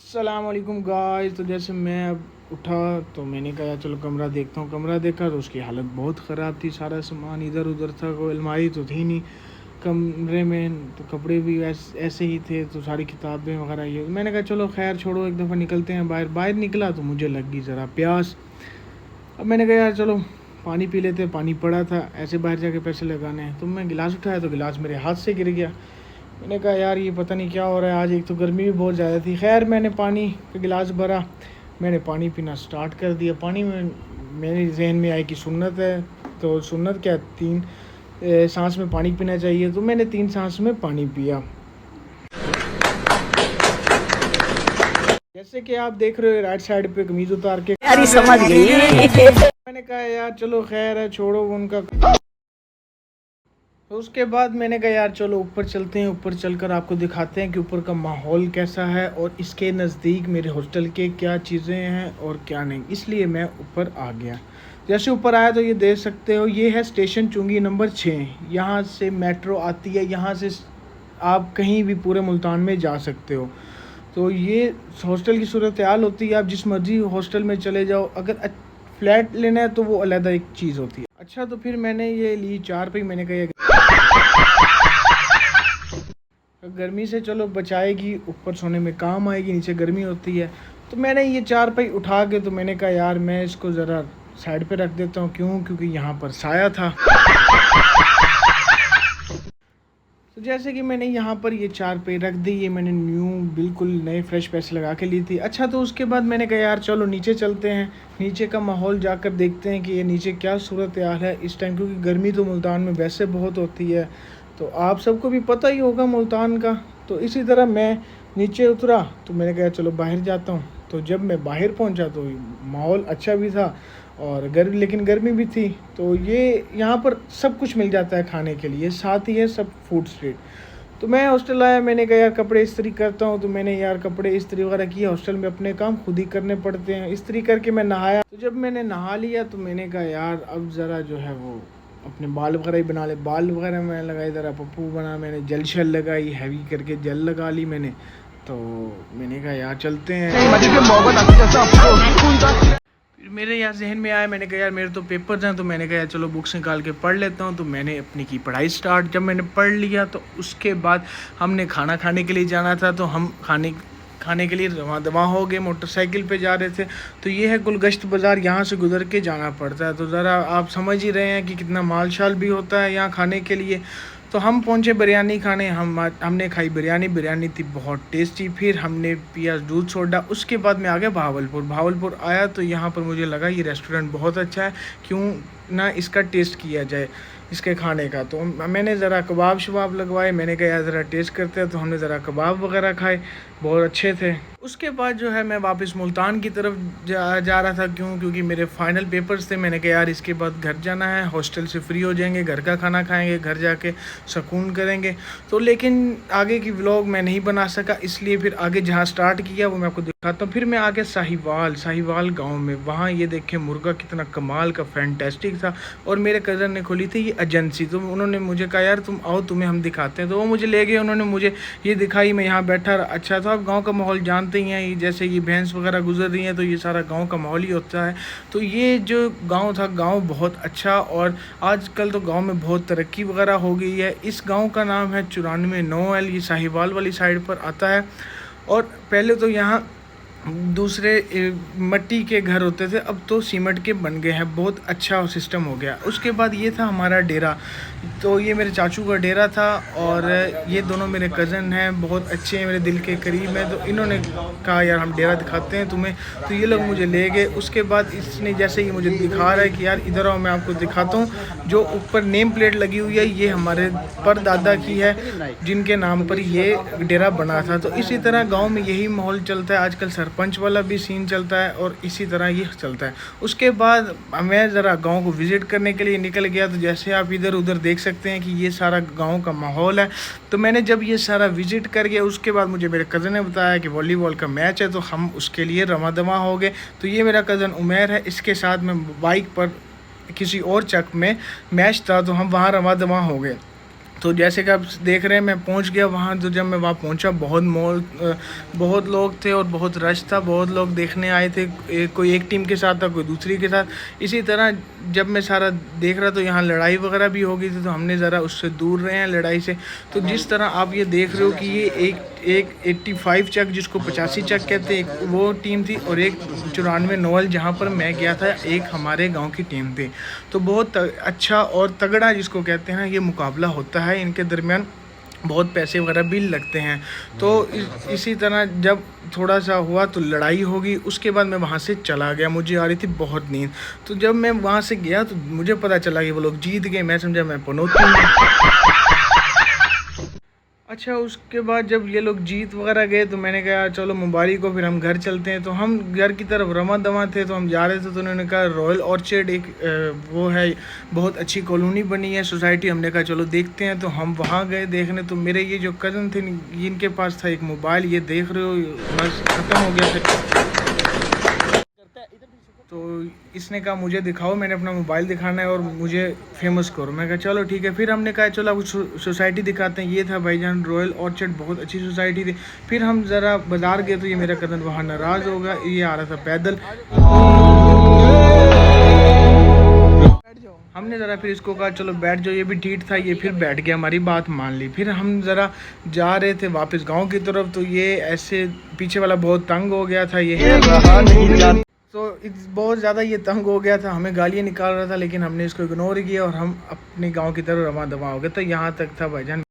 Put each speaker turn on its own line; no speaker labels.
अस्सलामुअलैकुम गाइस। तो जैसे मैं अब उठा तो मैंने कहा चलो कमरा देखता हूँ। कमरा देखा तो उसकी हालत बहुत ख़राब थी। सारा सामान इधर उधर था, कोई अलमारी तो थी नहीं कमरे में। तो कपड़े भी ऐसे ही थे, तो सारी किताबें वगैरह ये। मैंने कहा चलो खैर छोड़ो, एक दफ़ा निकलते हैं बाहर। बाहर निकला तो मुझे लग गई ज़रा प्यास। अब मैंने कहा यार चलो पानी पी लेते। पानी पड़ा था, ऐसे बाहर जाके पैसे लगाने हैं। तो मैं गिलास उठाया तो गिलास मेरे हाथ से गिर गया। मैंने कहा यार ये पता नहीं क्या हो रहा है आज। एक तो गर्मी भी बहुत ज़्यादा थी। खैर मैंने पानी का गिलास भरा, मैंने पानी पीना स्टार्ट कर दिया। पानी में मेरे जहन में आई कि सुन्नत है, तो सुन्नत क्या, 3 सांस में पानी पीना चाहिए। तो मैंने 3 सांस में पानी पिया। जैसे कि आप देख रहे हो राइट साइड पे कमीज़ उतार के
यारी समझ गई।
मैंने कहा यार चलो खैर है, छोड़ो उनका। तो उसके बाद मैंने कहा यार चलो ऊपर चलते हैं। ऊपर चलकर आपको दिखाते हैं कि ऊपर का माहौल कैसा है और इसके नज़दीक मेरे हॉस्टल के क्या चीज़ें हैं और क्या नहीं। इसलिए मैं ऊपर आ गया। जैसे ऊपर आया तो ये देख सकते हो, ये है स्टेशन चुंगी नंबर 6। यहाँ से मेट्रो आती है, यहाँ से आप कहीं भी पूरे मुल्तान में जा सकते हो। तो ये हॉस्टल की सूरत हाल होती है। आप जिस मर्जी हॉस्टल में चले जाओ, अगर फ्लैट लेना है तो वो अलग एक चीज़ होती है। अच्छा तो फिर मैंने ये ली 4 पे। मैंने कहा गर्मी से चलो बचाएगी, ऊपर सोने में काम आएगी, नीचे गर्मी होती है। तो मैंने ये 4 पे उठा के, तो मैंने कहा यार मैं इसको ज़रा साइड पे रख देता हूँ। क्यों? क्योंकि यहाँ पर साया था। तो जैसे कि मैंने यहाँ पर ये 4 पे रख दी। ये मैंने न्यू बिल्कुल नए फ्रेश पैसे लगा के ली थी। अच्छा तो उसके बाद मैंने कहा यार चलो नीचे चलते हैं, नीचे का माहौल जाकर देखते हैं कि ये नीचे क्या सूरत हाल है इस टाइम। क्योंकि गर्मी तो मुल्तान में वैसे बहुत होती है, तो आप सबको भी पता ही होगा मुल्तान का। तो इसी तरह मैं नीचे उतरा तो मैंने कहा चलो बाहर जाता हूँ। तो जब मैं बाहर पहुँचा तो माहौल अच्छा भी था और लेकिन गर्मी भी थी। तो ये यहाँ पर सब कुछ मिल जाता है खाने के लिए, साथ ही है सब फूड स्ट्रीट। तो मैं हॉस्टल आया, मैंने कहा यार कपड़े इस्त्री करता हूँ। तो मैंने यार कपड़े इस्त्री वगैरह किया। हॉस्टल में अपने काम खुद ही करने पड़ते हैं। इस्त्री करके मैं नहाया। तो जब मैंने नहा लिया तो मैंने कहा यार अब ज़रा जो है वो अपने बाल वगैरह ही बना ले। बाल वगैरह मैं लगाई, ज़रा पप्पू बना। मैंने जल शल लगाई, हैवी करके जल लगा ली मैंने। तो मैंने कहा यार चलते हैं। फिर मेरे यहाँ जहन में आया, मैंने कहा यार मेरे तो पेपर्स हैं। तो मैंने कहा यार चलो बुक्स निकाल के पढ़ लेता हूँ। तो मैंने अपनी की पढ़ाई स्टार्ट। जब मैंने पढ़ लिया तो उसके बाद हमने खाना खाने के लिए जाना था। तो हम खाने के लिए रवां दवा हो गए, मोटरसाइकिल पे जा रहे थे। तो ये है गुलगश्त बाज़ार, यहाँ से गुजर के जाना पड़ता है। तो ज़रा आप समझ ही रहे हैं कि कितना माल शाल भी होता है यहाँ खाने के लिए। तो हम पहुँचे बिरयानी खाने। हमने खाई बिरयानी। बिरयानी थी बहुत टेस्टी। फिर हमने पिया दूध सोडा। उसके बाद मैं आ गया भावलपुर आया। तो यहाँ पर मुझे लगा ये रेस्टोरेंट बहुत अच्छा है, क्यों ना इसका टेस्ट किया जाए इसके खाने का। तो मैंने ज़रा कबाब शबाब लगवाए। मैंने कहा यार ज़रा टेस्ट करते हैं। तो हमने ज़रा कबाब वगैरह खाए, बहुत अच्छे थे। उसके बाद जो है मैं वापस मुल्तान की तरफ जा रहा था। क्योंकि मेरे फाइनल पेपर्स थे। मैंने कहा यार इसके बाद घर जाना है, हॉस्टल से फ्री हो जाएंगे, घर का खाना खाएंगे, घर जाके सुकून करेंगे। तो लेकिन आगे की व्लॉग मैं नहीं बना सका, इसलिए फिर आगे जहाँ स्टार्ट किया वो मैं आपको दिखाता हूँ। फिर मैं आ गया साहिवाल गाँव में। वहाँ ये देखें मुर्गा कितना कमाल का फैंटेस्टिक था। और मेरे कज़न ने खोली थी ये एजेंसी। तो उन्होंने मुझे कहा यार तुम आओ, तुम्हें हम दिखाते हैं। तो वो मुझे ले गए, उन्होंने मुझे ये दिखाई। मैं यहाँ बैठा। अच्छा तो आप गांव का माहौल जानते ही हैं, जैसे ये भैंस वगैरह गुजर रही हैं तो ये सारा गांव का माहौल ही होता है। तो ये जो गांव था, गांव बहुत अच्छा। और आजकल तो गांव में बहुत तरक्की वगैरह हो गई है। इस गांव का नाम है 94 ये साहिवाल वाली साइड पर आता है। और पहले तो यहाँ दूसरे मिट्टी के घर होते थे, अब तो सीमेंट के बन गए हैं। बहुत अच्छा सिस्टम हो गया। उसके बाद ये था हमारा डेरा। तो ये मेरे चाचू का डेरा था और ये दोनों मेरे कज़न हैं, बहुत अच्छे हैं, मेरे दिल के करीब हैं। तो इन्होंने कहा यार हम डेरा दिखाते हैं तुम्हें। तो ये लोग मुझे ले गए। उसके बाद इसने जैसे ही मुझे दिखा रहा है कि यार इधर आओ मैं आपको दिखाता हूँ। जो ऊपर नेम प्लेट लगी हुई है ये हमारे परदादा की है, जिनके नाम पर ये डेरा बना था। तो इसी तरह गाँव में यही माहौल चलता है आजकल। सरपंच वाला भी सीन चलता है और इसी तरह ये चलता है। उसके बाद मैं ज़रा गांव को विज़िट करने के लिए निकल गया। तो जैसे आप इधर उधर देख सकते हैं कि ये सारा गांव का माहौल है। तो मैंने जब ये सारा विज़िट कर गया, उसके बाद मुझे मेरे कज़न ने बताया कि वॉलीबॉल का मैच है। तो हम उसके लिए रवां दवा हो गए। तो ये मेरा कज़न उमैर है, इसके साथ मैं बाइक पर किसी और चक में मैच था तो हम वहाँ रवां दवा हो गए। तो जैसे कि आप देख रहे हैं मैं पहुंच गया वहाँ। तो जब मैं वहाँ पहुंचा बहुत लोग थे और बहुत रश था, बहुत लोग देखने आए थे। कोई एक टीम के साथ था, कोई दूसरी के साथ। इसी तरह जब मैं सारा देख रहा तो यहाँ लड़ाई वगैरह भी हो गई थी, तो हमने ज़रा उससे दूर रहे हैं लड़ाई से। तो जिस तरह आप ये देख रहे हो कि ये एक 85 चक जिसको 85 चक कहते हैं, एक वो टीम थी, और एक 94 नोवल जहाँ पर मैं गया था, एक हमारे गांव की टीम थी। तो बहुत अच्छा और तगड़ा जिसको कहते हैं ना ये मुकाबला होता है। इनके दरमियान बहुत पैसे वगैरह भी लगते हैं। तो इसी तरह जब थोड़ा सा हुआ तो लड़ाई होगी, उसके बाद मैं वहाँ से चला गया। मुझे आ रही थी बहुत नींद। तो जब मैं वहाँ से गया तो मुझे पता चला कि वो लोग जीत गए। मैं समझा मैं पनौती हूँ। अच्छा, उसके बाद जब ये लोग जीत वगैरह गए तो मैंने कहा चलो मुबारक को, फिर हम घर चलते हैं। तो हम घर की तरफ रवा दवा थे, तो हम जा रहे थे। तो उन्होंने कहा रॉयल ऑर्चर्ड एक वो है, बहुत अच्छी कॉलोनी बनी है, सोसाइटी। हमने कहा चलो देखते हैं। तो हम वहाँ गए देखने। तो मेरे ये जो कज़न थे इनके पास था एक मोबाइल, ये देख रहे हो बस ख़त्म हो गया था। तो इसने कहा मुझे दिखाओ, मैंने अपना मोबाइल दिखाना है और मुझे फेमस करो। मैं कहा चलो ठीक है। फिर हमने कहा चलो अब सोसाइटी दिखाते हैं। ये था भाईजान रॉयल ऑर्चर्ड, बहुत अच्छी सोसाइटी थी। फिर हम ज़रा बाज़ार गए तो ये मेरा कज़न वहाँ नाराज़ हो गया। ये आ रहा था पैदल। हमने ज़रा फिर इसको कहा चलो बैठ जाओ, ये भी ठीक था। ये फिर बैठ गया, हमारी बात मान ली। फिर हम ज़रा जा रहे थे वापस गांव की तरफ, तो ये ऐसे पीछे वाला बहुत तंग हो गया था। ये तो बहुत ज़्यादा ये तंग हो गया था, हमें गालियाँ निकाल रहा था, लेकिन हमने इसको इग्नोर किया और हम अपने गांव की तरफ रवाना दवा हो गए। तो यहाँ तक था भाईजान।